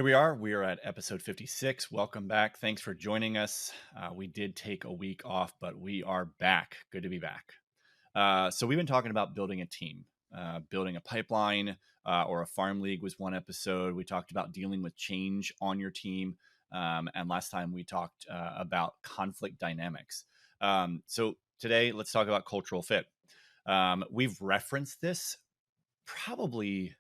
Here we are. We are at episode 56. Welcome back. Thanks for joining us. We did take a week off, but we are back. Good to be back. So, we've been talking about building a team, building a pipeline, or a farm league was one episode. We talked about dealing with change on your team. And last time we talked about conflict dynamics. So, today, let's talk about cultural fit. We've referenced this probably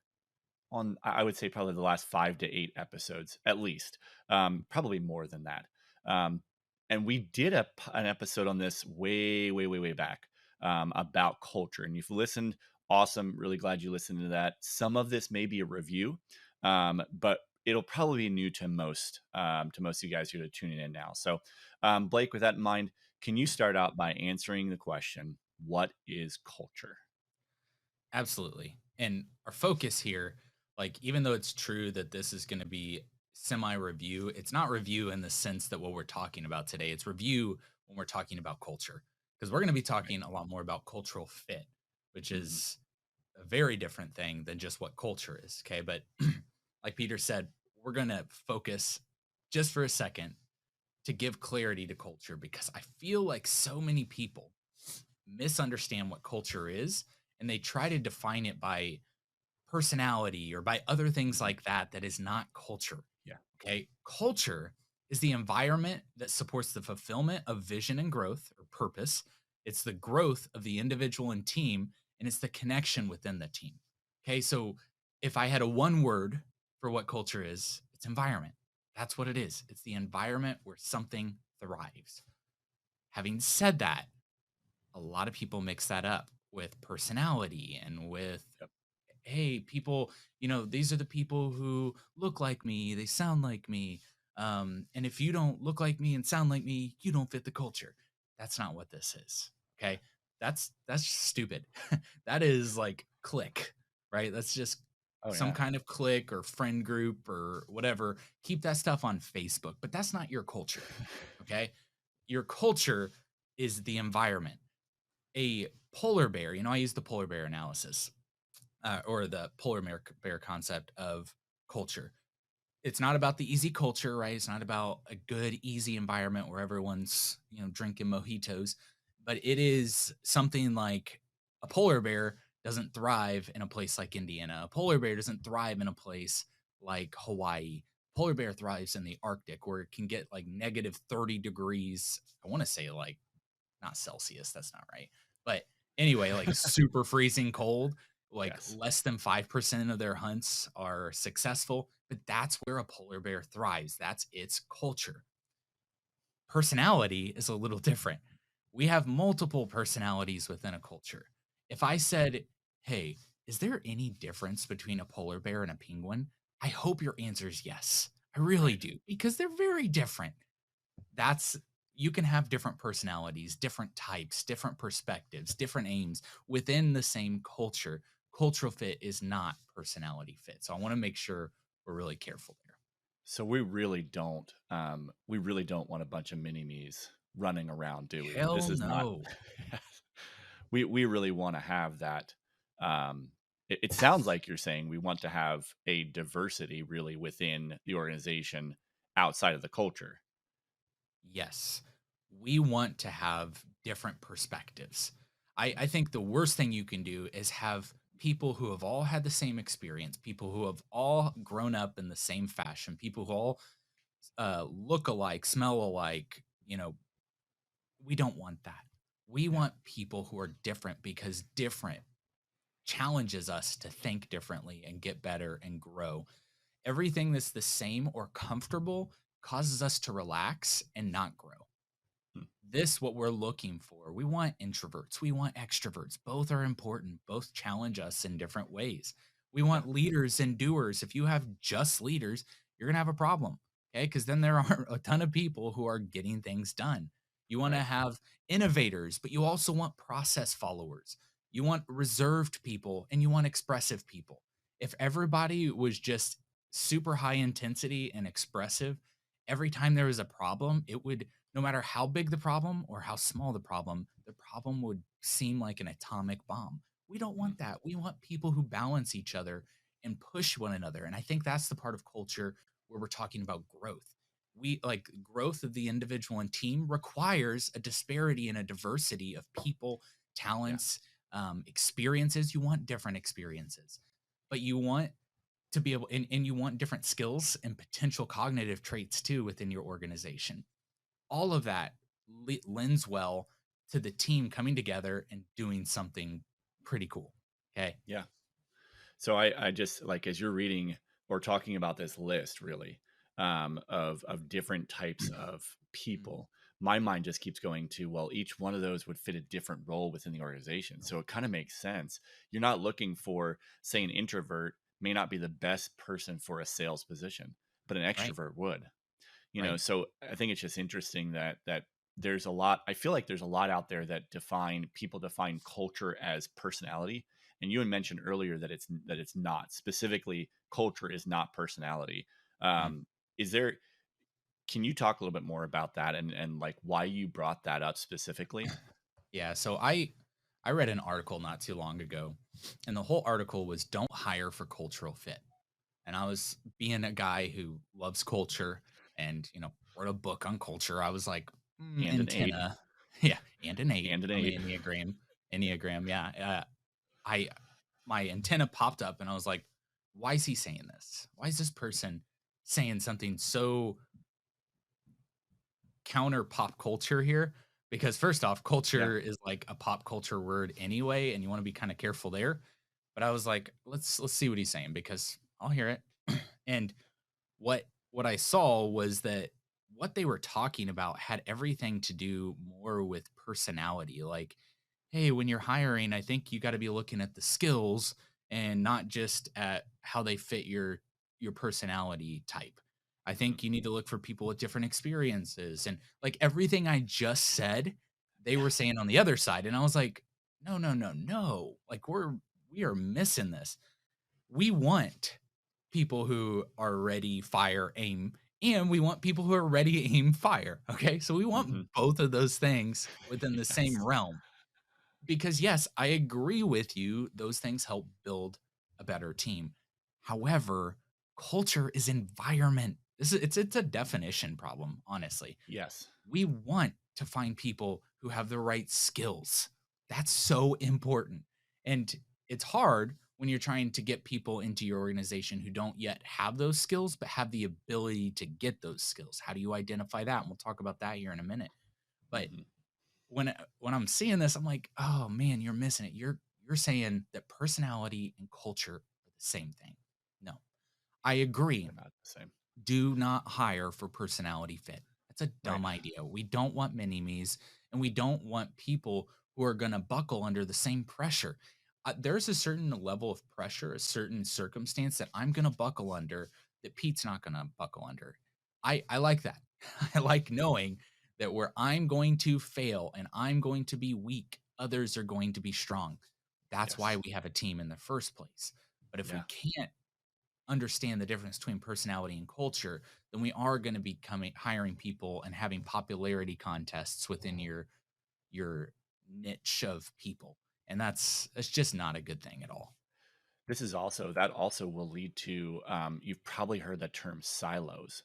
on I would say probably the last 5 to 8 episodes at least, probably more than that. Um, and we did an episode on this way back about culture. And if you listened, awesome. Really glad you listened to that. Some of this may be a review, but it'll probably be new to most of you guys who are tuning in now. So, Blake, with that in mind, can you start out by answering the question, what is culture? Absolutely. And our focus here, like, even though it's true that this is going to be semi review, it's not review in the sense that what we're talking about today. It's review when we're talking about culture, because we're going to be Right. talking a lot more about cultural fit, which Mhm. is a very different thing than just what culture is. Okay. But like Peter said, we're going to focus just for a second to give clarity to culture because I feel like so many people misunderstand what culture is and they try to define it by personality or by other things Mhm. like that that is not culture. Yeah. Okay? Culture is the environment that supports the fulfillment of vision and growth or purpose. It's the growth of the individual and team, and it's the connection within the team. Okay? So if I had a one word for what culture is, it's environment. That's what it is. It's the environment where something thrives. Having said that, a lot of people mix that up with personality and with, Yep. hey, people, these are the people who look like me, they sound like me. And if you don't look like me and sound like me, you don't fit the culture. That's not what this is. Yeah. Okay. That's stupid. That is like click, right? That's just Oh, some yeah. kind of click or friend group or whatever. Keep that stuff on Facebook, but that's not your culture. Okay. Your culture is the environment. A polar bear, I use the polar bear analysis or the polar bear concept of culture. It's not about the easy culture, right? It's not about a good, easy environment where everyone's, drinking mojitos, but it is something like a polar bear doesn't thrive in a place like Indiana. A polar bear doesn't thrive in a place like Hawaii. Polar bear thrives in the Arctic where it can get like negative 30 degrees. I want to say like not Celsius, that's not right. But anyway, like super freezing cold, like Yes. less than 5% of their hunts are successful, but that's where a polar bear thrives. That's its culture. Personality is a little different. We have multiple personalities within a culture. If I said, "Hey, is there any difference between a polar bear and a penguin?" I hope your answer is yes. I really Right. do because they're very different. That's You can have different personalities, different types, different perspectives, different aims within the same culture. Cultural fit is not personality fit. So I want to make sure we're really careful there. So we really don't want a bunch of mini me's running around, do we? This Hell is not no. we really want to have that. It sounds like you're saying we want to have a diversity really within the organization outside of the culture. Yes. We want to have different perspectives. I think the worst thing you can do is have people who have all had the same experience, people who have all grown up in the same fashion, people who all look alike, smell alike. We don't want that. We Yeah. want people who are different because different challenges us to think differently and get better and grow. Everything that's the same or comfortable causes us to relax and not grow. Hmm. This what we're looking for. We want introverts, we want extroverts. Both are important. Both challenge us in different ways. We Yeah. want leaders and doers. If you have just leaders, you're going to have a problem. Okay? Cuz then there are a ton of people who are getting things done. You want to Right. have innovators, but you also want process followers. You want reserved people and you want expressive people. If everybody was just super high intensity and expressive, every time there was a problem, it would, no matter how big the problem or how small the problem would seem like an atomic bomb. We don't Mm. want that. We want people who balance each other and push one another. And I think that's the part of culture where we're talking about growth. We like growth of the individual and team requires a disparity and a diversity of people, Yeah. talents, experiences. You want different experiences, but you want to be able, and you want different skills and potential cognitive traits too within your organization. All of that lends well to the team coming together and doing something pretty cool. Okay. Yeah. So I just like as you're reading or talking about this list really of different types of Mhm. people, my mind just keeps going to, well, each one of those would fit a different role within the organization. So it kind of makes sense. You're not looking for, say, an introvert may not be the best person for a sales position, but an Right. extrovert would. Right. So I think it's just interesting that there's a lot. I feel like there's a lot out there that define culture as personality. And you had mentioned earlier that it's not specifically, culture is not personality. Mhm. Is there, can you talk a little bit more about that and like why you brought that up specifically? Yeah. So I read an article not too long ago, and the whole article was "Don't hire for cultural fit." And I was being a guy who loves culture and wrote a book on culture. I was like, And an eight. antenna, yeah, and an eight And an on the eight. enneagram, yeah. I My antenna popped up, and I was like, why is he saying this? Why is this person saying something so counter pop culture here? Because first off, Yeah. culture is like a pop culture word anyway, and you want to be kind of careful there. But I was like, let's see what he's saying because I'll hear it. And what I saw was that what they were talking about had everything to do more with personality. Like, hey, when you're hiring, I think you got to be looking at the skills and not just at how they fit your personality type. I Mhm. think you need to look for people with different experiences and like everything I just said, they Yeah. were saying on the other side and I was like, "No, no, no, no. Like we are missing this. We want people who are ready, fire, aim, and we want people who are ready, aim, fire. Okay. So we want Hmm. both of those things within the same Yes. realm. Because, yes, I agree with you. Those things help build a better team. However, culture is environment. It's a definition problem, honestly. Yes. We want to find people who have the right skills. That's so important. And it's hard when you're trying to get people into your organization who don't yet have those skills, but have the ability to get those skills. How do you identify that? And we'll talk about that here in a minute. But Hmm. when I'm seeing this, I'm like, oh man, you're missing it. You're saying that personality and culture are the same thing. No, I agree. They're not the same. Do not hire for personality fit. That's a Right. dumb idea. We don't want mini me's and we don't want people who are going to buckle under the same pressure. There's a certain level of pressure, a certain circumstance that I'm going to buckle under that Pete's not going to buckle under. I like that. I like knowing that where I'm going to fail and I'm going to be weak, others are going to be strong. That's why Yes. we have a team in the first place. But if we Yeah. can't understand the difference between personality and culture, then we are going to be hiring people and having popularity contests within your niche of people. And that's just not a good thing at all. That also will lead to, you've probably heard the term silos,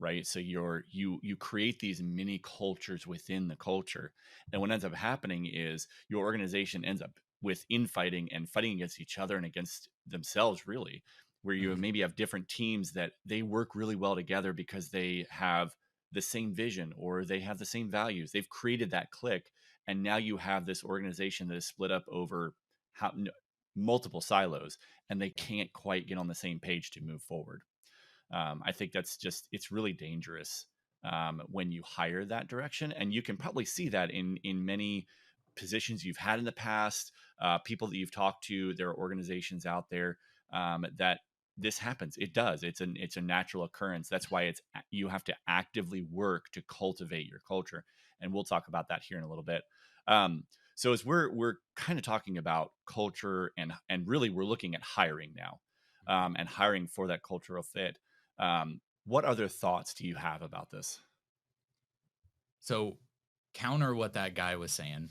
right? So you create these mini cultures within the culture, and what ends up happening is your organization ends up with infighting and fighting against each other and against themselves, really, where you Mhm. maybe have different teams that they work really well together because they have the same vision or they have the same values. They've created that click, and now you have this organization that is split up over how multiple silos, and they Yeah. can't quite get on the same page to move forward. I think it's really dangerous when you hire that direction, and you can probably see that in many positions you've had in the past, people that you've talked to. There are organizations out there that this happens. It does. It's a natural occurrence. That's why you have to actively work to cultivate your culture, and we'll talk about that here in a little bit. Um, so as we're kind of talking about culture and really we're looking at hiring now, Mhm. and hiring for that cultural fit. What other thoughts do you have about this? So counter what that guy was saying.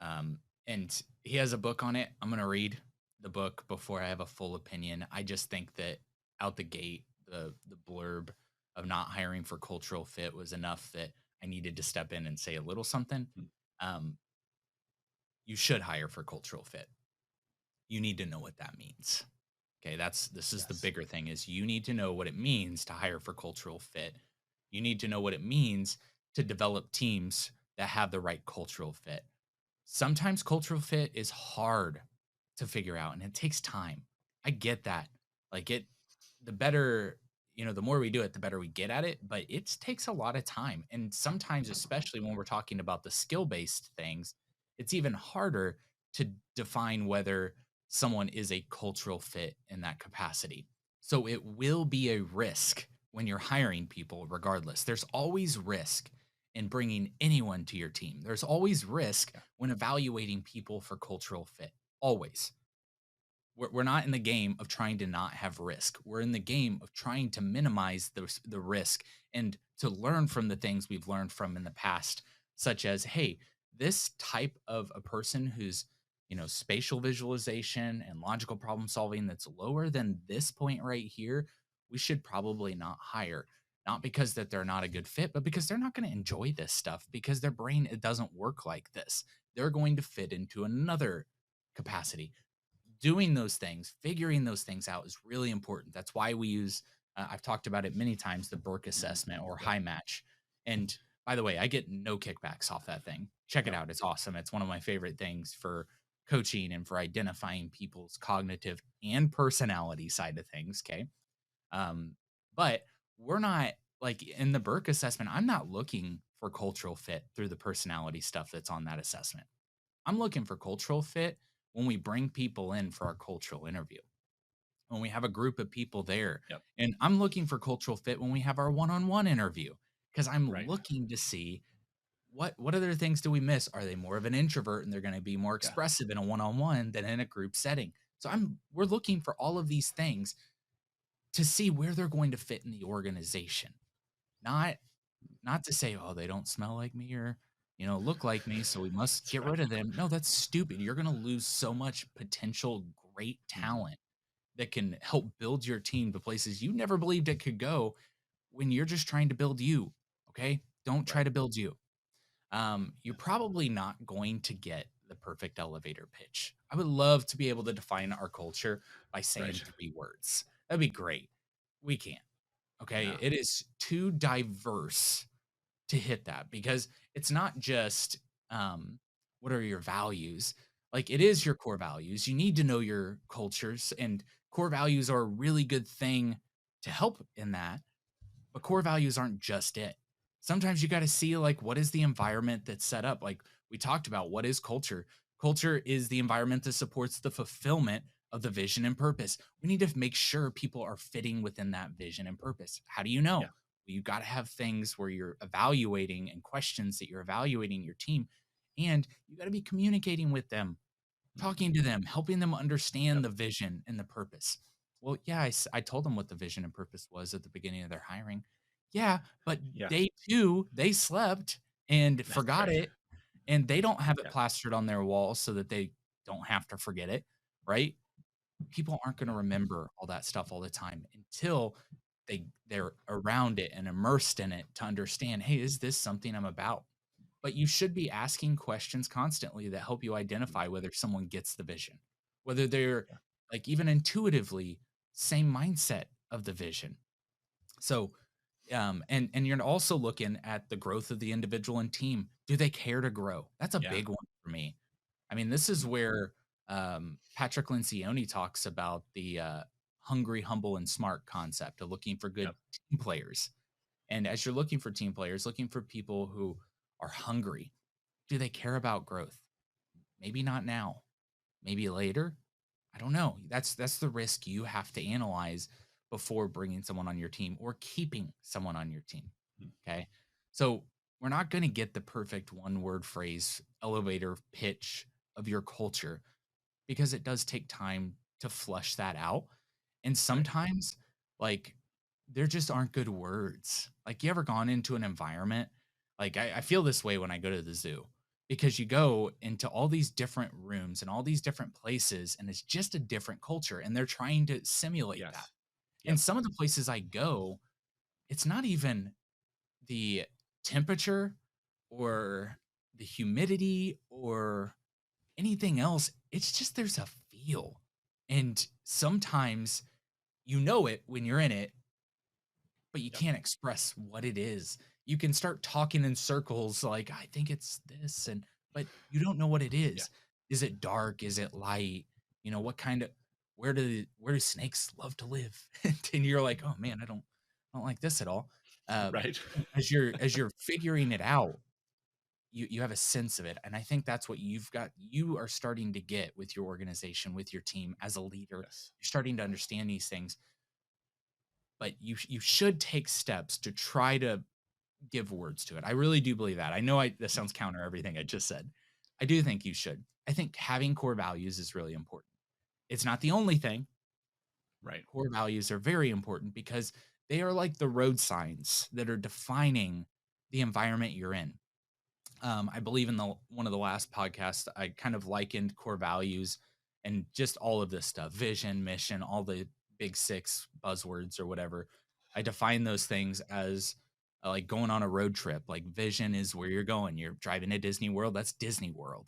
Um, and he has a book on it. I'm gonna read the book before I have a full opinion. I just think that out the gate, the blurb of not hiring for cultural fit was enough that I needed to step in and say a little something. Mm. Um, you should hire for cultural fit. You need to know what that means. Okay, this is the Yes. bigger thing is you need to know what it means to hire for cultural fit. You need to know what it means to develop teams that have the right cultural fit. Sometimes cultural fit is hard to figure out and it takes time. I get that. Like it the better, the more we do it, the better we get at it, but it takes a lot of time. And sometimes, especially when we're talking about the skill-based things, it's even harder to define whether someone is a cultural fit in that capacity. So it will be a risk when you're hiring people regardless. There's always risk in bringing anyone to your team. There's always risk Yeah. when evaluating people for cultural fit. Always. We're not in the game of trying to not have risk. We're in the game of trying to minimize the risk and to learn from the things we've learned from in the past, such as, hey, this type of a person who's, spatial visualization and logical problem solving that's lower than this point right here, we should probably not hire. Not because that they're not a good fit, but because they're not going to enjoy this stuff because their brain it doesn't work like this. They're going to fit into another capacity. Doing those things, figuring those things out is really important. That's why we use, I've talked about it many times, the Burke Mhm. assessment or Yep. high match. And by the way, I get no kickbacks off that thing. Check it Yep. out. It's awesome. It's one of my favorite things for coaching and for identifying people's cognitive and personality side of things. Okay. Um, but we're not like in the Burke assessment, I'm not looking for cultural fit through the personality stuff that's on that assessment. I'm looking for cultural fit when we bring people in for our cultural interview, when we have a group of people there. Yep. And I'm looking for cultural fit when we have our one-on-one interview because I'm Right. looking to see what other things do we miss? Are they more of an introvert and they're going to be more Yeah. expressive in a one-on-one than in a group setting? So we're looking for all of these things to see where they're going to fit in the organization. Not not to say, "Oh, they don't smell like me or, look like me, so we must That's get right. rid of them." No, that's stupid. You're gonna lose so much potential great Mm. talent that can help build your team to places you never believed it could go when you're just trying to build you, okay? Don't try Right. to build you. You're probably not going to get the perfect elevator pitch. I would love to be able to define our culture by saying Right. 3 words. That'd be great. We can't, okay? Yeah. It is too diverse to hit that because it's not just what are your values, like it is your core values. You need to know your cultures, and core values are a really good thing to help in that, but core values aren't just it. Sometimes you got to see like what is the environment that's set up, like we talked about. What is culture? Culture is the environment that supports the fulfillment of the vision and purpose. We need to make sure people are fitting within that vision and purpose. How do you know? Yeah. Well, you got to have things where you're evaluating and questions that you're evaluating your team, and you got to be communicating with them, Mhm. talking to them, helping them understand Yep. the vision and the purpose. Well, yeah, I told them what the vision and purpose was at the beginning of their hiring. Yeah, but Yeah. day 2, they slept and That's forgot right. it, and they don't have it Yeah. plastered on their walls so that they don't have to forget it, right? People aren't gonna Yeah. remember all that stuff all the time until they're around it and immersed in it to understand, "Hey, is this something I'm about?" But you should be asking questions constantly that help you Mhm. identify whether someone gets the vision, whether they're, Yeah. like, even intuitively same mindset of the vision. So, and you're also looking at the growth of the individual and team. Do they care to grow? That's a Yeah. big one for me. I mean, this is Mm. where, Patrick Lencioni talks about the, hungry, humble, and smart concept of looking for good Yep. team players. And as you're looking for team players, looking for people who are hungry, do they care about growth? Maybe not now, maybe later. I don't know. That's the risk you have to analyze before bringing someone on your team or keeping someone on your team. Mm. Okay? So, we're not going to get the perfect one-word phrase elevator pitch of your culture because it does take time to flush that out. And Right. sometimes, like, there just aren't good words. Like, you ever gone into an environment? Like, I feel this way when I go to the zoo because you go into all these different rooms and all these different places, and it's just a different culture, and they're trying to simulate that. Yes. Yep. And some of the places I go, it's not even the temperature or the humidity or anything else. It's just there's a feel. And sometimes you know it when you're in it, but you Yep. can't express what it is. You can start talking in circles like, I think it's this, and but you don't know what it Yeah. is. Is it dark? Is it light? You know, what kind of where do snakes love to live? And you're like, oh man, I don't like this at all. Uh, Right. as you're figuring it out, you have a sense of it. And I think that's what you are starting to get with your organization, with your team as a leader. Yes. You're starting to understand these things, but you should take steps to try to give words to it. I really do believe that. I know this Mm. sounds counter everything I just said. I do think you should. I think having core values is really important. It's not the only thing. Right. Core values are very important because they are like the road signs that are defining the environment you're in. I believe in the one of the last podcasts, I kind of likened core values and just all of this stuff, vision, mission, all the big six buzzwords or whatever. I define those things as like going on a road trip. Like vision is where you're going. You're driving to Disney World, that's Disney World.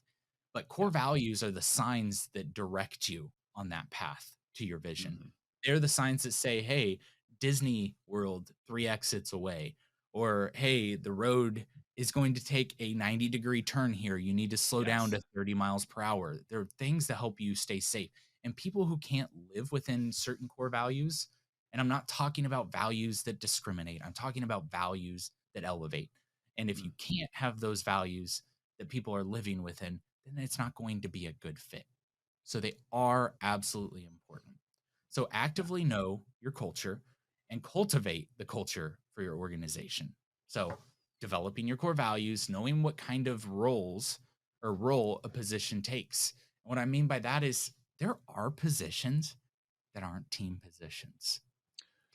But core Yep. values are the signs that direct you on that path to your vision. Hmm. They're the signs that say, hey, Disney World, 3 exits away, or hey, the road is going to take a 90-degree turn here. You need to slow down Yes. to 30 miles per hour. There are things that help you stay safe. And people who can't live within certain core values, and I'm not talking about values that discriminate, I'm talking about values that elevate. And if you Mm. can't have those values that people are living within, then it's not going to be a good fit. So they are absolutely important. So Yeah. actively know your culture and cultivate the culture for your organization. So developing your core values, knowing what kind of role a position takes. And what I mean by that is there are positions that aren't team positions.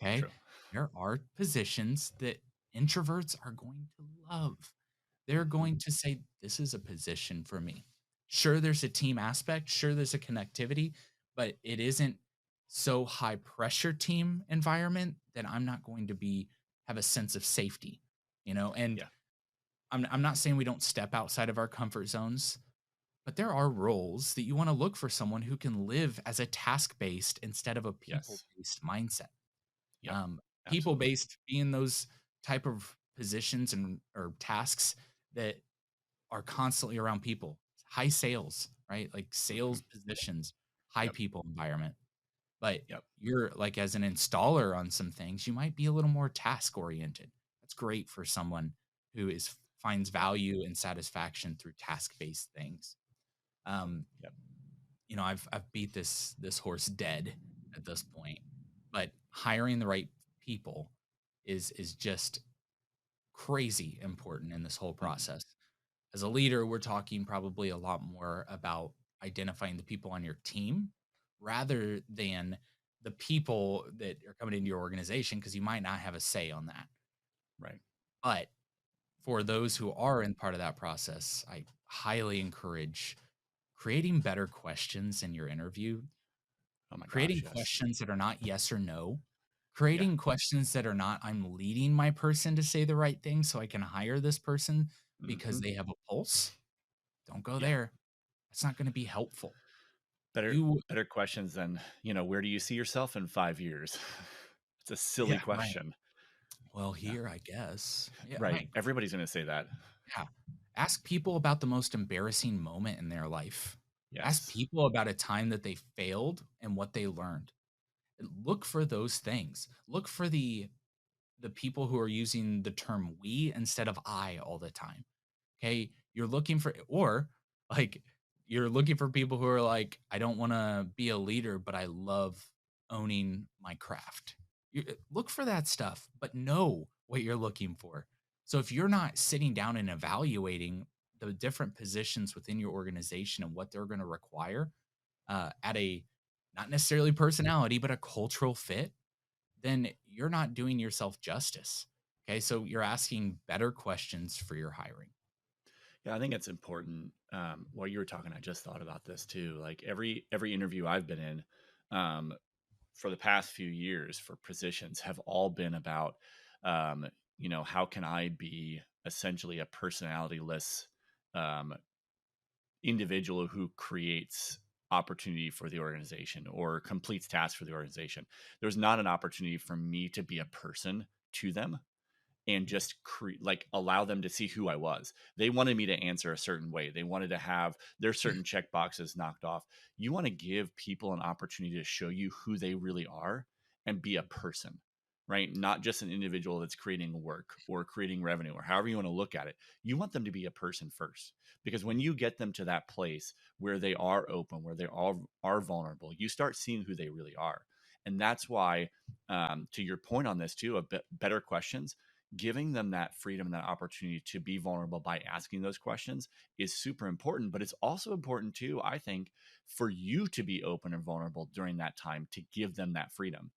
Okay. True. There are positions that introverts are going to love. They're Hmm. going to say, this is a position for me. Sure, there's a team aspect. Sure, there's a connectivity, but it isn't so high pressure team environment that I'm not going to have a sense of safety, and Yeah. I'm not saying we don't step outside of our comfort zones, but there are roles that you want to look for someone who can live as a task based instead of a people Yes. based mindset. Yep. People Absolutely. based being those type of positions and or tasks that are constantly around people. High sales, right? Like Hmm. sales positions, high Yep. people environment. But Yep. you're like as an installer on some things, you might be a little more task oriented. That's great for someone who is finds Yep. value and satisfaction through task based things. Um, Yep. I've beat this horse dead at this point, but hiring the right people is just crazy important in this whole Hmm. process. As a leader, we're talking probably a lot more about identifying the people on your team rather than the people that are coming into your organization because you might not have a say on that. Right. But for those who are in part of that process, I highly encourage creating better questions in your interview, Oh my creating gosh. Yes. questions that are not yes or no, Yeah. creating questions that are not I'm leading my person to say the right thing so I can hire this person because Hmm. they have a pulse. Don't go Yeah. there. That's not going to be helpful. Better You better questions than, where do you see yourself in 5 years? It's a silly Yeah, right. question. Well, Yeah. here, I guess. Yeah, Right. right. Everybody's gonna say that. Yeah. Ask people about the most embarrassing moment in their life. Ask Yes. people about a time that they failed and what they learned. And look for those things. Look for the people who are using the term we instead of I all the time. Okay? You're looking for or like you're looking for people who are like I don't want to be a leader, but I love owning my craft. Look for that stuff, but know what you're looking for. So if you're not sitting down and evaluating the different positions within your organization and what they're going to require at a not necessarily personality, but a cultural fit, then you're not doing yourself justice. Okay. So you're asking better questions for your hiring. Yeah, I think it's important. While you were talking, I just thought about this too. Like every interview I've been in, um, for the past few years for positions have all been about, um, how can I be essentially a personality-less um, individual who creates opportunity for the organization or completes tasks for the organization. There's not an opportunity for me to be a person to them and just like allow them to see who I was. They wanted me to answer a certain way. They wanted to have their certain check boxes knocked off. You want to give people an opportunity to show you who they really are and be a person, right? Not just an individual that's creating work or creating revenue or however you want to look at it. You want them to be a person first, because when you get them to that place where they are open, where they all are vulnerable, you start seeing who they really are. And that's why, to your point on this too, better questions, giving them that freedom and that opportunity to be vulnerable by asking those questions is super important. But it's also important too, I think, for you to be open and vulnerable during that time to give them that freedom,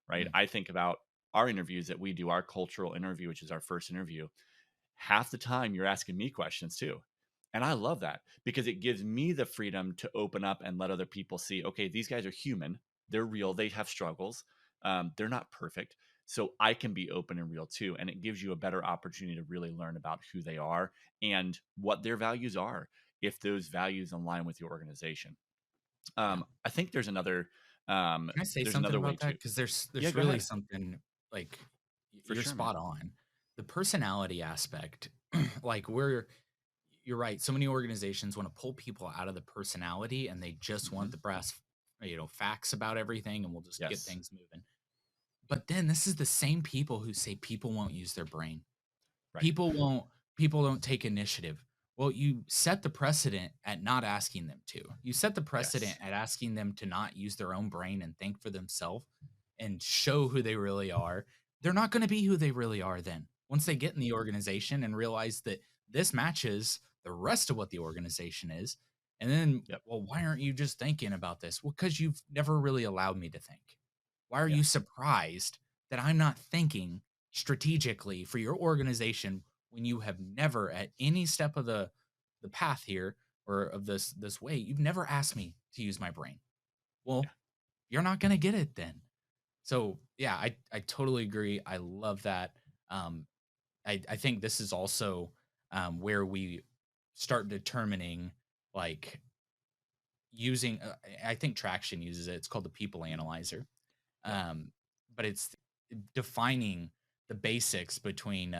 right? Mm. I think about our interviews that we do, our cultural interview, which is our first interview. Half the time you're asking me questions too. And I love that because it gives me the freedom to open up and let other people see, okay, these guys are human. They're real. They have struggles. They're not perfect. So I can be open and real too. And it gives you a better opportunity to really learn about who they are and what their values are, if those values align with your organization. Yeah. I think Can I say there's something another way about that? too. Because Yeah, there's go really ahead. something like For you're sure, man. spot on. The personality aspect, like you're right. So many organizations want to pull people out of the personality and they just want Hmm. the brass, facts about everything and we'll just get Yes. things moving. But then this is the same people who say people won't use their brain. Right. People won't people don't take initiative. Well, you set the precedent at not asking them to. You set the precedent Yes. at asking them to not use their own brain and think for themselves and show who they really are. They're not going to be who they really are then. Once they get in the organization and realize that this matches the rest of what the organization is. And then, Yep. well, why aren't you just thinking about this? Well, because you've never really allowed me to think. Why are Yeah. you surprised that I'm not thinking strategically for your organization when you have never at any step of the path here or of this way, you've never asked me to use my brain. Yeah. Well, you're not going to get it then. So, yeah, I totally agree. I love that. Um I think this is also where we start determining like using I think Traction uses it. It's called the people analyzer. Yep. um, but it's defining the basics between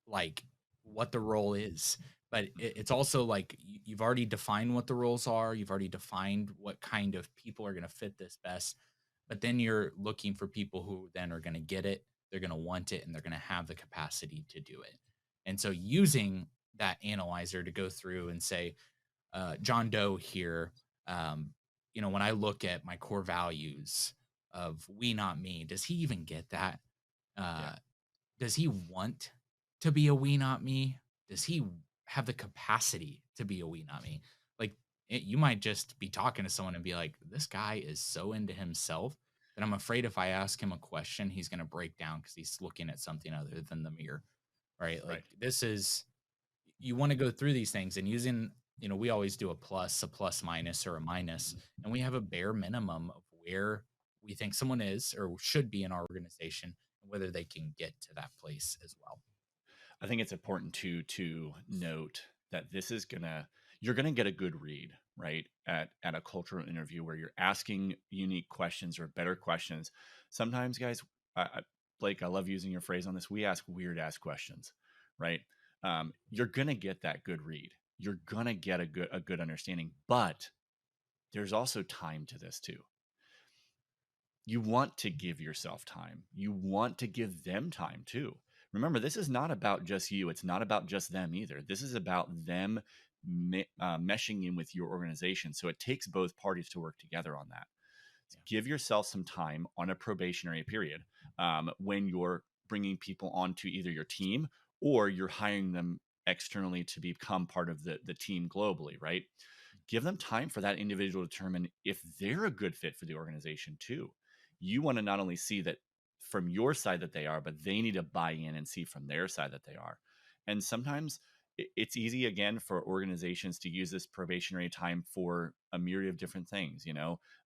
like what the role is. But it's Mhm. also like you've already defined what the roles are. You've already defined what kind of people are going to fit this best. But then you're looking for people who then are going to get it. They're going to want it, and they're going to have the capacity to do it. And so using that analyzer to go through and say, John Doe here, um, when I look at my core values of we, not me, does he even get that? Yeah. Uh, does he want to be a we, not me? Does he have the capacity to be a we, not me? Like, you might just be talking to someone and be like, this guy is so into himself that I'm afraid if I ask him a question, he's going to break down because he's looking at something other than the mirror. Right. Like, Right. this is you want to go through these things and using, we always do a plus minus or a minus, Mhm. and we have a bare minimum of where we think someone is or should be in our organization and whether they can get to that place as well. I think it's important to note that this is gonna you're gonna get a good read, right? At a cultural interview where you're asking unique questions or better questions. Sometimes, guys, Blake, I love using your phrase on this. We ask weird ass questions, right? You're gonna get that good read. You're gonna get a good understanding, but there's also time to this too. You want to give yourself time. You want to give them time too. Remember, this is not about just you. It's not about just them either. This is about them meshing in with your organization. So it takes both parties to work together on that. Yeah. Give yourself some time on a probationary period when you're bringing people onto either your team or you're hiring them externally to become part of the team globally, right? Give them time for that individual to determine if they're a good fit for the organization too. You want to not only see that from your side that they are, but they need to buy in and see from their side that they are. And sometimes it's easy again for organizations to use this probationary time for a myriad of different things.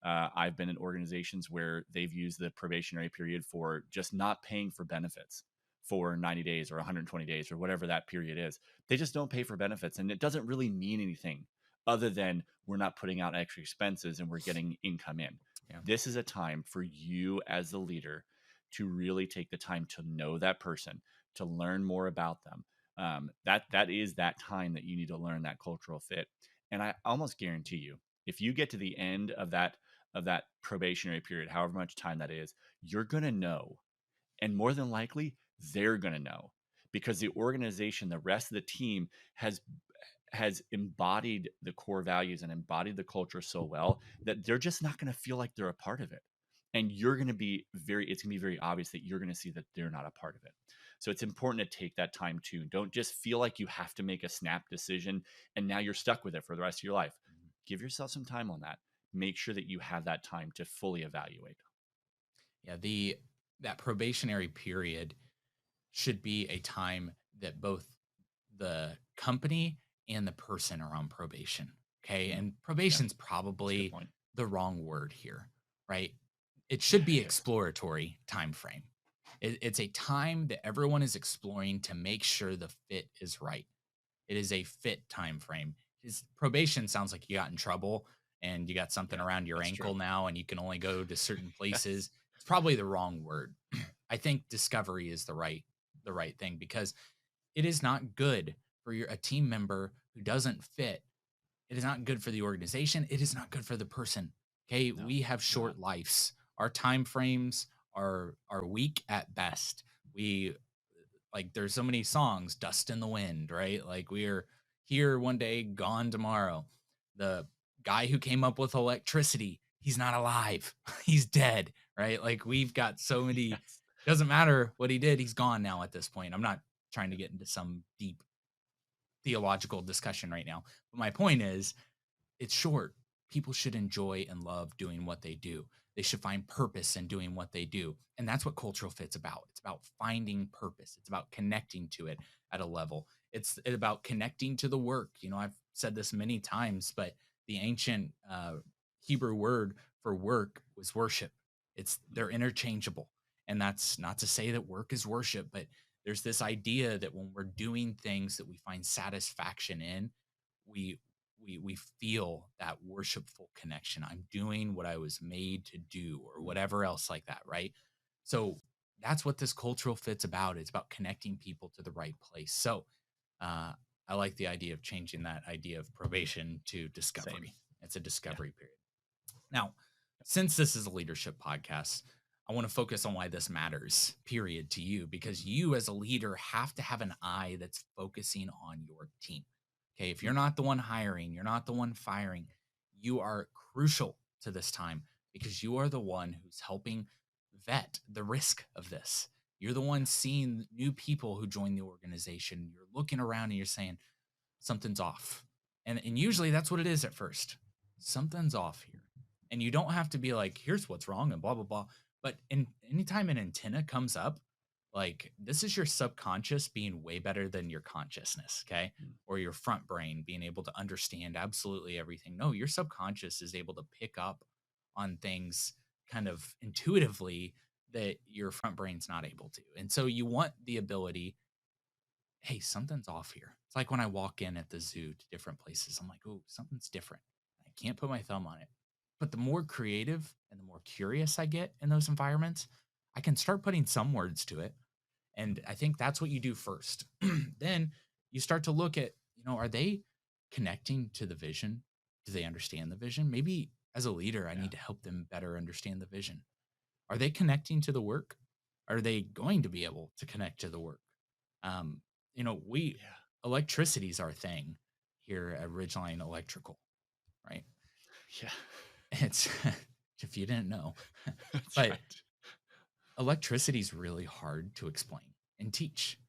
I've been in organizations where they've used the probationary period for just not paying for benefits for 90 days or 120 days or whatever that period is. They just don't pay for benefits, and it doesn't really mean anything other than we're not putting out extra expenses and we're getting income in. Yeah. This is a time for you as the leader to really take the time to know that person, to learn more about them. That is that time that you need to learn that cultural fit. And I almost guarantee you, if you get to the end of that probationary period, however much time that is, you're gonna know, and more than likely, they're gonna know because the organization, the rest of the team has embodied the core values and embodied the culture so well that they're just not going to feel like they're a part of it. And you're going to be it's going to be very obvious that you're going to see that they're not a part of it. So it's important to take that time too. Don't just feel like you have to make a snap decision and now you're stuck with it for the rest of your life. Give yourself some time on that. Make sure that you have that time to fully evaluate. Yeah, the that probationary period should be a time that both the company and the person are on probation. Okay. Mm, And yeah, probation's that's a good probably point. the wrong word here, right? It should be exploratory time frame. It's a time that everyone is exploring to make sure the fit is right. It is a fit time frame. His probation sounds like you got in trouble and you got something Yeah, around your that's true. ankle now and you can only go to certain Yes. places. It's probably the wrong word. I think discovery is the right thing because it is not good for a team member who doesn't fit. It is not good for the organization. It is not good for the person. Okay, No, we have it's not. short lives. Our time frames are weak at best. We like there's so many songs, dust in the wind, right? Like we're here one day, gone tomorrow. The guy who came up with electricity, he's not alive. He's dead, right? Like we've got so many, Yes. doesn't matter what he did, he's gone now at this point. I'm not trying to get into some deep theological discussion right now. But my point is, it's short. People should enjoy and love doing what they do. They should find purpose in doing what they do. And that's what cultural fit's about. It's about finding purpose. It's about connecting to it at a level. It's about connecting to the work. I've said this many times, but the ancient Hebrew word for work was worship. They're interchangeable. And that's not to say that work is worship, but there's this idea that when we're doing things that we find satisfaction in, we we feel that worshipful connection. I'm doing what I was made to do or whatever else like that, right? So that's what this cultural fit's about. It's about connecting people to the right place. So uh, I like the idea of changing that idea of probation to Same. discovery. It's a Yeah. discovery period. Now, since this is a leadership podcast, I want to focus on why this matters, period, to you, because you as a leader have to have an eye that's focusing on your team. Okay. If you're not the one hiring, you're not the one firing, you are crucial to this time because you are the one who's helping vet the risk of this. You're the one seeing new people who join the organization. You're looking around and you're saying, something's off. And usually that's what it is at first. Something's off here. And you don't have to be like, here's what's wrong and blah blah blah. But anytime an antenna comes up, like this is your subconscious being way better than your consciousness, okay? Mm. Or your front brain being able to understand absolutely everything. No, your subconscious is able to pick up on things kind of intuitively that your front brain's not able to. And so you want the ability, hey, something's off here. It's like when I walk in at the zoo to different places, I'm like, oh, something's different. I can't put my thumb on it. But the more creative and the more curious I get in those environments, I can start putting some words to it. And I think that's what you do first. Then you start to look at, are they connecting to the vision? Do they understand the vision? Maybe as a leader, I Yeah. need to help them better understand the vision. Are they connecting to the work? Are they going to be able to connect to the work? Um, we Yeah. electricity is our thing here at Ridgeline Electrical, right? Yeah. It's if you didn't know, That's but right. electricity is really hard to explain and teach.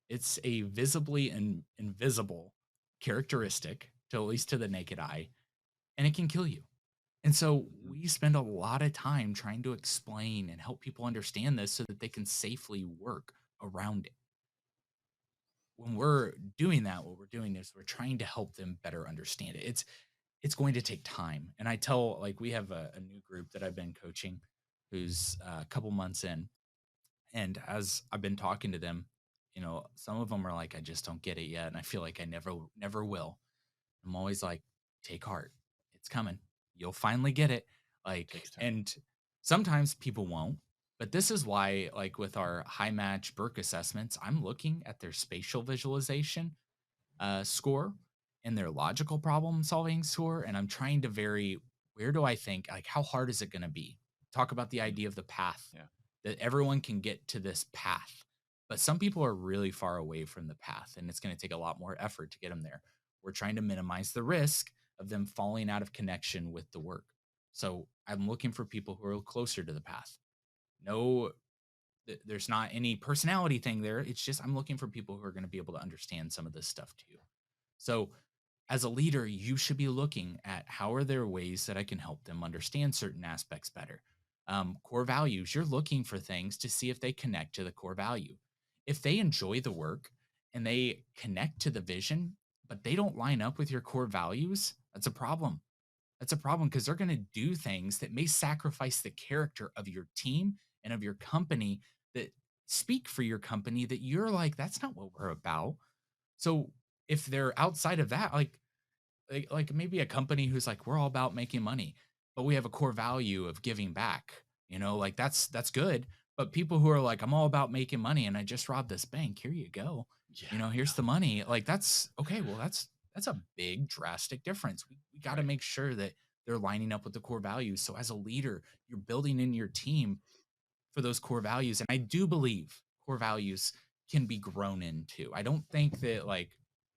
It's a visibly and invisible characteristic to at least to the naked eye, and it can kill you. And so Mhm. we spend a lot of time trying to explain and help people understand this so that they can safely work around it. when we're doing that, what we're doing is we're trying to help them better understand it. It's going to take time. And I tell, like, we have a new group that I've been coaching who's a couple months in. And as I've been talking to them, some of them are like, I just don't get it yet. And I feel like I never will. I'm always like, take heart. It's coming. You'll finally get it. Like, Takes time. and sometimes people won't. But this is why, like with our high match Burke assessments, I'm looking at their spatial visualization score and their logical problem solving score. And I'm trying to vary, where do I think, like, how hard is it going to be? Talk about the Mm, idea of the path, yeah. that everyone can get to this path. But some people are really far away from the path, and it's going to take a lot more effort to get them there. We're trying to minimize the risk of them falling out of connection with the work. So I'm looking for people who are closer to the path. No, there's not any personality thing there. It's just I'm looking for people who are going to be able to understand some of this stuff too. So, as a leader, you should be looking at how are there ways that I can help them understand certain aspects better. Core values, you're looking for things to see if they connect to the core value. If they enjoy the work and they connect to the vision, but they don't line up with your core values, that's a problem. That's a problem because they're going to do things that may sacrifice the character of your team and of your company, that speak for your company, that you're like, that's not what we're about. So if they're outside of that, like maybe a company who's like, we're all about making money, but we have a core value of giving back, like that's good. But people who are like, I'm all about making money and I just robbed this bank, here you go. Yeah. Here's the money. Like, that's okay. Well, that's a big drastic difference. We got to Right. make sure that they're lining up with the core values. So as a leader, you're building in your team for those core values. And I do believe core values can be grown into. I don't think that, like,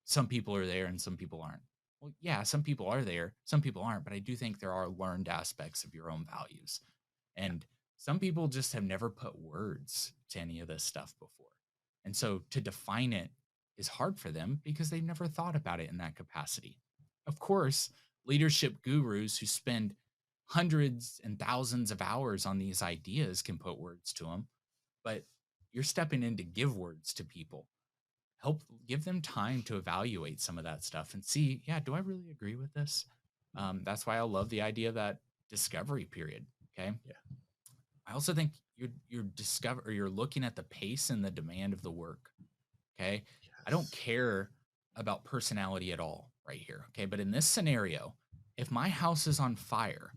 some people are there and some people aren't. Well, yeah, some people are there, some people aren't, but I do think there are learned aspects of your own values. Yeah. And some people just have never put words to any of this stuff before. And so to define it is hard for them because they've never thought about it in that capacity. Of course, leadership gurus who spend hundreds and thousands of hours on these ideas can put words to them, but you're stepping in to give words to people. Help give them time to evaluate some of that stuff and see, yeah, do I really agree with this? Mm, That's why I love the idea of that discovery period. Okay. yeah. I also think you're looking at the pace and the demand of the work. Okay. I don't Yes. care about personality at all right here. Okay. But in this scenario, if my house is on fire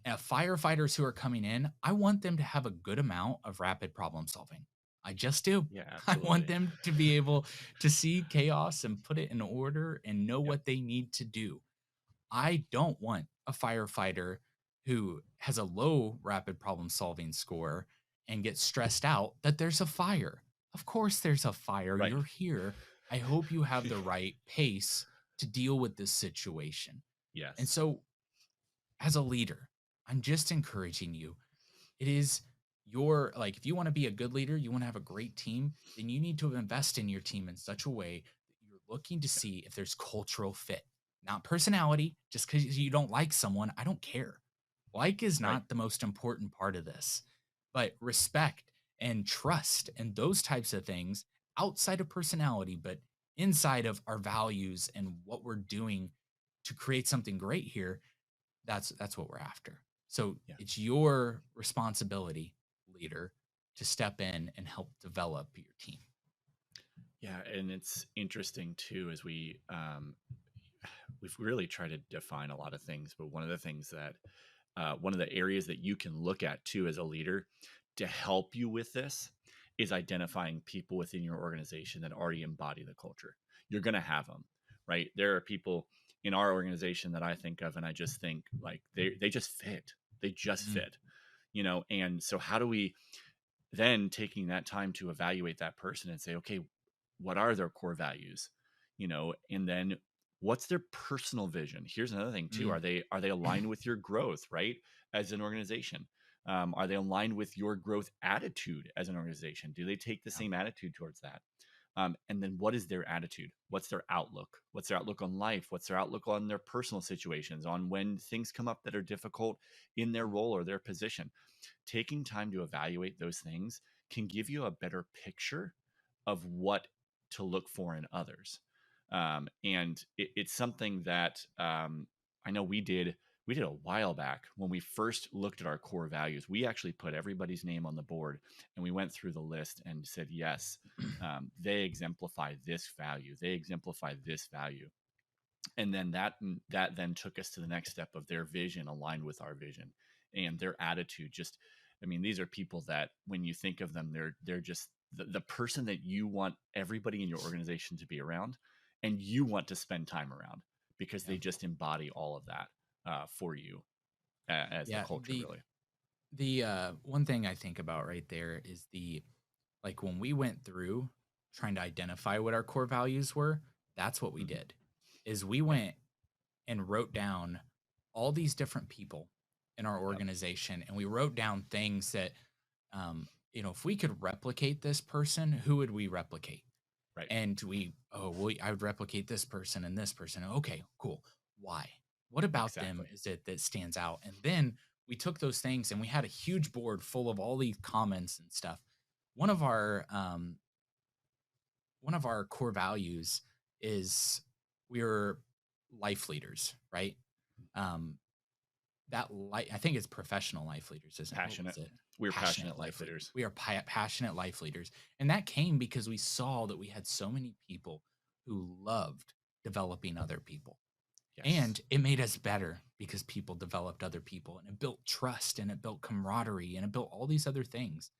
and firefighters who are coming in, I want them to have a good amount of rapid problem solving. I just do. Yeah, I want absolutely. them to be able to see chaos and put it in order and know Yep. what they need to do. I don't want a firefighter who has a low rapid problem solving score and gets stressed out that there's a fire. Of course, there's a fire. Right. You're here. I hope you have the right pace to deal with this situation. And Yes. so, as a leader, I'm just encouraging you. It is your, like, if you want to be a good leader, you want to have a great team, then you need to invest in your team in such a way that you're looking to see if there's cultural fit, not personality. Just because you don't like someone, I don't care. Like is Right. not the most important part of this, but respect and trust and those types of things outside of personality, but inside of our values and what we're doing to create something great here, that's what we're after. So Yeah. it's your responsibility, leader, to step in and help develop your team. Yeah, and it's interesting too as we've really tried to define a lot of things, but one of the things that one of the areas that you can look at too as a leader to help you with this is identifying people within your organization that already embody the culture. You're going to have them, right? There are people in our organization that I think of and I just think like they just fit. They just Mhm. fit, and so how do we then taking that time to evaluate that person and say, okay, what are their core values, and then what's their personal vision? Here's another thing too: Mm. are they aligned with your growth, right, as an organization? Are they aligned with your growth attitude as an organization? Do they take the Yeah. same attitude towards that? And then what is their attitude? What's their outlook? What's their outlook on life? What's their outlook on their personal situations, on when things come up that are difficult in their role or their position? Taking time to evaluate those things can give you a better picture of what to look for in others. And it's something that I know we did a while back when we first looked at our core values. We actually put everybody's name on the board and we went through the list and said, yes, they exemplify this value. They exemplify this value. And then that then took us to the next step of their vision aligned with our vision and their attitude. Just, I mean, these are people that when you think of them, they're just the person that you want everybody in your organization to be around and you want to spend time around because Yeah. they just embody all of that for you as the Yeah. culture, really. The one thing I think about right there is like when we went through trying to identify what our core values were, that's what we Mhm. did. Is we Yeah. went and wrote down all these different people in our Yep. organization, and we wrote down things that if we could replicate this person, who would we replicate? Right. And I would replicate this person and this person. Okay, cool. Why? What about them Exactly. is it that stands out? And then we took those things and we had a huge board full of all these comments and stuff. One of our um, one of our core values is we're life leaders, right? Um, I think it's professional life leaders, isn't it? What Passionate. was it? We're Passionate passionate life life leaders. leaders. We are passionate life leaders, and that came because we saw that we had so many people who loved developing other people, Yes. and it made us better because people developed other people, and it built trust, and it built camaraderie, and it built all these other things.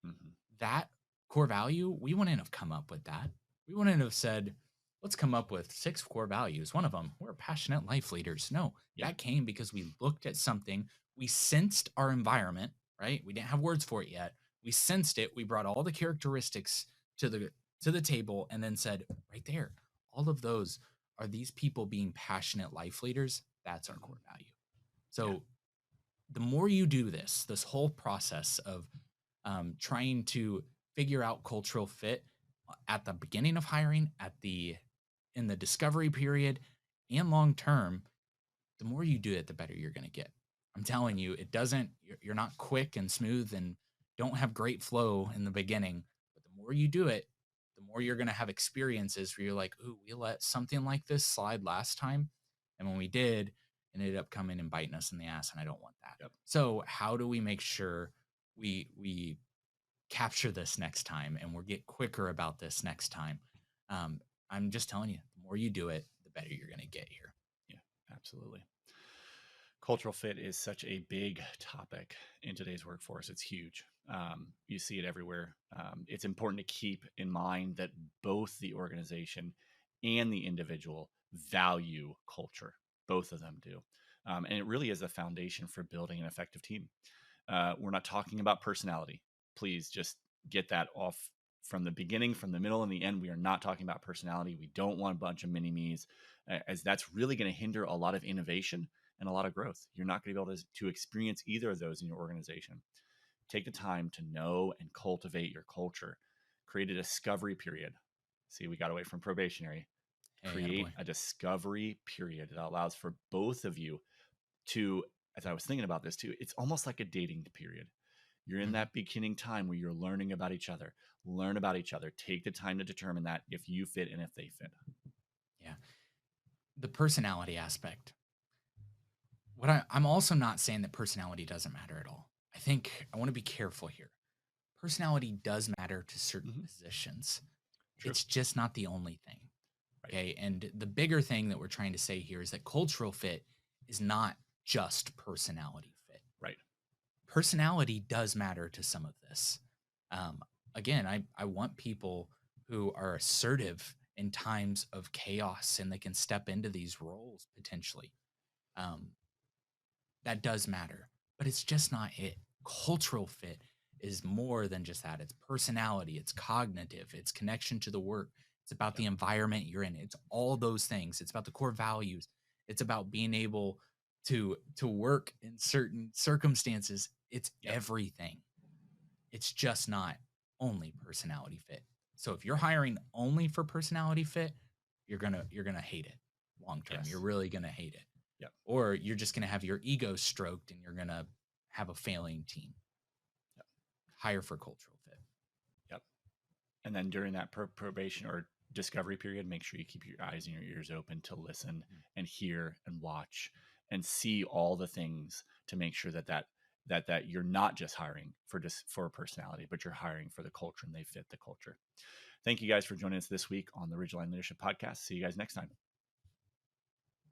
Hmm. That core value, we wouldn't have come up with that. We wouldn't have said, let's come up with 6 core values. One of them, we're passionate life leaders. No, Yeah. that came because we looked at something, we sensed our environment, right? We didn't have words for it yet. We sensed it. We brought all the characteristics to the table and then said, right there, all of those are these people being passionate life leaders. That's our Mhm. core value. Yeah. So the more you do this whole process of trying to figure out cultural fit at the beginning of hiring, in the discovery period, and long term, the more you do it, the better you're going to get. I'm telling you, it doesn't. You're not quick and smooth, and don't have great flow in the beginning. But the more you do it, the more you're going to have experiences where you're like, "Ooh, we let something like this slide last time, and when we did, it ended up coming and biting us in the ass, and I don't want that." Yep. So, how do we make sure we capture this next time and we'll get quicker about this next time? Um, I'm just telling you, the more you do it, the better you're going to get here. Yeah. Absolutely. Cultural fit is such a big topic in today's workforce. It's huge. You see it everywhere. It's important to keep in mind that both the organization and the individual value culture. Both of them do. And it really is a foundation for building an effective team. We're not talking about personality. Please just get that off from the beginning, from the middle, and the end. We are not talking about personality. We don't want a bunch of mini me's, as that's really going to hinder a lot of innovation and a lot of growth. You're not going to be able to experience either of those in your organization. Take the time to know and cultivate your culture. Create a discovery period. See, we got away from probationary. Hey, Create attaboy. a discovery period that allows for both of you to, as I was thinking about this too, it's almost like a dating period. You're in Mhm. that beginning time where you're learning about each other. Learn about each other. Take the time to determine that if you fit and if they fit. Yeah. The personality aspect. I'm also not saying that personality doesn't matter at all. I think I want to be careful here. Personality does matter to certain Hmm. positions. True. It's just not the only thing. Right. Okay. And the bigger thing that we're trying to say here is that cultural fit is not just personality fit. Right. Personality does matter to some of this. Um, again, I want people who are assertive in times of chaos and they can step into these roles potentially. Um, that does matter, but it's just not it. Cultural fit is more than just that. It's personality, it's cognitive, it's connection to the work, it's about Yep. the environment you're in. It's all those things. It's about the core values. It's about being able to work in certain circumstances. It's Yep. everything. It's just not only personality fit. So if you're hiring only for personality fit, you're gonna hate it long term. You're Yes. really gonna hate it. Yep. Or you're just gonna have your ego stroked and you're gonna have a failing team. Yep. Hire for cultural fit. Yep. And then during that probation or discovery period, make sure you keep your eyes and your ears open to listen and hear and watch and see all the things to make sure that you're not just hiring for a personality, but you're hiring for the culture and they fit the culture. Thank you guys for joining us this week on the Ridgeline Leadership Podcast. See you guys next time.